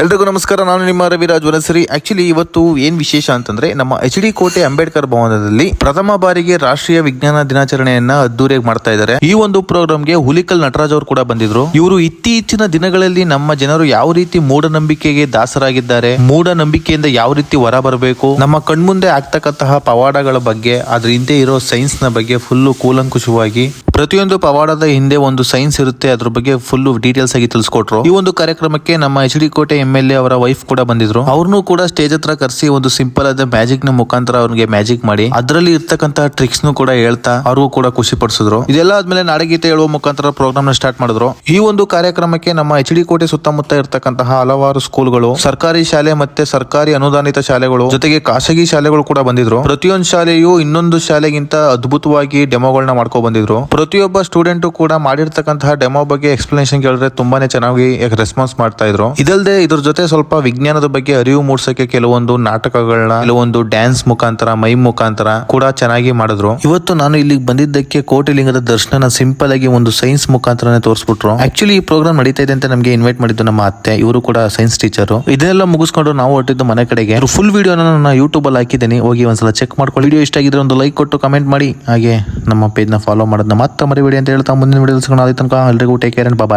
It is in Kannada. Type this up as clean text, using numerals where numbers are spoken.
ಎಲ್ರಿಗೂ ನಮಸ್ಕಾರ. ನಾನು ನಿಮ್ಮ ರವಿರಾಜ್ ವನಸರಿ. ಆಕ್ಚುಲಿ ಇವತ್ತು ಏನ್ ವಿಶೇಷ ಅಂತಂದ್ರೆ ನಮ್ಮ ಎಚ್ ಡಿ ಕೋಟೆ ಅಂಬೇಡ್ಕರ್ ಭವನದಲ್ಲಿ ಪ್ರಥಮ ಬಾರಿಗೆ ರಾಷ್ಟ್ರೀಯ ವಿಜ್ಞಾನ ದಿನಾಚರಣೆಯನ್ನ ಅದ್ದೂರಿಯಾಗಿ ಮಾಡ್ತಾ ಇದ್ದಾರೆ. ಈ ಒಂದು ಪ್ರೋಗ್ರಾಮ್ಗೆ ಹುಲಿಕಲ್ ನಟರಾಜ್ ಅವರು ಕೂಡ ಬಂದಿದ್ರು. ಇವರು ಇತ್ತೀಚಿನ ದಿನಗಳಲ್ಲಿ ನಮ್ಮ ಜನರು ಯಾವ ರೀತಿ ಮೂಢನಂಬಿಕೆಗೆ ದಾಸರಾಗಿದ್ದಾರೆ, ಮೂಢನಂಬಿಕೆಯಿಂದ ಯಾವ ರೀತಿ ಹೊರ ಬರಬೇಕು, ನಮ್ಮ ಕಣ್ಮುಂದೆ ಆಗ್ತಕ್ಕಂತಹ ಪವಾಡಗಳ ಬಗ್ಗೆ, ಅದ್ರ ಹಿಂದೆ ಇರೋ ಸೈನ್ಸ್ ನ ಬಗ್ಗೆ ಫುಲ್ಲು ಕೂಲಂಕುಷವಾಗಿ ಪ್ರತಿಯೊಂದು ಪವಾಡದ ಹಿಂದೆ ಒಂದು ಸೈನ್ಸ್ ಇರುತ್ತೆ, ಅದ್ರ ಬಗ್ಗೆ ಫುಲ್ ಡೀಟೇಲ್ಸ್ ಆಗಿ ತಿಳಿಸ್ಕೊಟ್ರು. ಈ ಒಂದು ಕಾರ್ಯಕ್ರಮಕ್ಕೆ ನಮ್ಮ ಎಚ್ ಡಿ ಕೋಟೆ MLA ಅವರ ವೈಫ್ ಕೂಡ ಬಂದಿದ್ರು. ಅವ್ರನ್ನು ಕೂಡ ಸ್ಟೇಜ್ ಹತ್ರ ಕರೆಸಿ ಒಂದು ಸಿಂಪಲ್ ಆದ ಮ್ಯಾಜಿಕ್ ನ ಮುಖಾಂತರ ಅವ್ರಿಗೆ ಮ್ಯಾಜಿಕ್ ಮಾಡಿ ಅದರಲ್ಲಿ ಇರ್ತಕ್ಕಂತಹ ಟ್ರಿಕ್ಸ್ ನು ಕೂಡ ಹೇಳ್ತಾ ಅವ್ರಿಗೂ ಕೂಡ ಖುಷಿ ಪಡಿಸಿದ್ರು. ಇದೆಲ್ಲ ಆದ್ಮೇಲೆ ನಾಡಗೀತೆ ಹೇಳುವ ಮುಖಾಂತರ ಪ್ರೋಗ್ರಾಮ್ ನ ಸ್ಟಾರ್ಟ್ ಮಾಡಿದ್ರು. ಈ ಒಂದು ಕಾರ್ಯಕ್ರಮಕ್ಕೆ ನಮ್ಮ ಎಚ್ ಡಿ ಕೋಟೆ ಸುತ್ತಮುತ್ತ ಇರ್ತಕ್ಕಂತಹ ಹಲವಾರು ಸ್ಕೂಲ್ಗಳು, ಸರ್ಕಾರಿ ಶಾಲೆ ಮತ್ತೆ ಸರ್ಕಾರಿ ಅನುದಾನಿತ ಶಾಲೆಗಳು ಜೊತೆಗೆ ಖಾಸಗಿ ಶಾಲೆಗಳು ಕೂಡ ಬಂದಿದ್ರು. ಪ್ರತಿಯೊಂದು ಶಾಲೆಯು ಇನ್ನೊಂದು ಶಾಲೆಗಿಂತ ಅದ್ಭುತವಾಗಿ ಡೆಮೋಗಳನ್ನ ಮಾಡ್ಕೊ ಬಂದಿದ್ರು. ಪ್ರತಿಯೊಬ್ಬ ಸ್ಟೂಡೆಂಟ್ ಕೂಡ ಮಾಡಿರ್ತಕ್ಕಂತಹ ಡೆಮೋ ಬಗ್ಗೆ ಎಕ್ಸ್ಪ್ಲನೇಷನ್ ಕೇಳಿದ್ರೆ ತುಂಬಾನೇ ಚೆನ್ನಾಗಿ ರೆಸ್ಪಾನ್ಸ್ ಮಾಡ್ತಾ ಇದ್ರು. ಇದಲ್ಲದೆ ಇದ್ರ ಜೊತೆ ಸ್ವಲ್ಪ ವಿಜ್ಞಾನದ ಬಗ್ಗೆ ಅರಿವು ಮೂಡಿಸಕ್ಕೆ ಕೆಲವೊಂದು ನಾಟಕಗಳನ್ನ, ಕೆಲವೊಂದು ಡ್ಯಾನ್ಸ್ ಮುಖಾಂತರ, ಮೈಮ್ ಮುಖಾಂತರ ಕೂಡ ಚೆನ್ನಾಗಿ ಮಾಡಿದ್ರು. ಇವತ್ತು ನಾನು ಇಲ್ಲಿಗೆ ಬಂದಿದ್ದಕ್ಕೆ ಕೋಟಿಲಿಂಗದ ದರ್ಶನ ಸಿಂಪಲ್ ಆಗಿ ಒಂದು ಸೈನ್ಸ್ ಮುಖಾಂತರನೇ ತೋರಿಸ್ಬಿಟ್ರು. ಆಕ್ಚುಲಿ ಈ ಪ್ರೋಗ್ರಾಮ್ ನಡೀತಾ ಇದೆ ಅಂತ ನಮಗೆ ಇನ್ವೈಟ್ ಮಾಡಿದ್ದು ನಮ್ಮ ಅತ್ತೆ. ಇವರು ಕೂಡ ಸೈನ್ಸ್ ಟೀಚರ್. ಇದನ್ನೆಲ್ಲ ಮುಗಿಸ್ಕೊಂಡು ನಾವು ಹೊರಟಿದ್ದು ಮನೆ ಕಡೆಗೆ. ಫುಲ್ ವಿಡಿಯೋನ ನಾನು ಯೂಟ್ಯೂಬ್ ಅಲ್ಲಿ ಹಾಕಿದ್ದೀನಿ, ಹೋಗಿ ಒಂದ್ಸಲ ಚೆಕ್ ಮಾಡ್ಕೊಳ್ಳಿ. ವಿಡಿಯೋ ಇಷ್ಟ ಆಗಿದ್ರೆ ಒಂದು ಲೈಕ್ ಕೊಟ್ಟು ಕಮೆಂಟ್ ಮಾಡಿ, ಹಾಗೆ ನಮ್ಮ ಪೇಜ್ ನ ಫಾಲೋ ಮಾಡೋದನ್ನ ಮಾತ್ರ ಮರಿಬೇಡಿ ಅಂತ ಹೇಳ್ತಾ ಮುಂದಿನ ವಿಡಿಯೋ ಸಿಗೋಣ. ಅಲ್ಲಿ ತನಕ ಎಲ್ರಿಗೂ ಟೇಕ್ ಕೇರ್ ಅಂಡ್ ಬಾಯ್.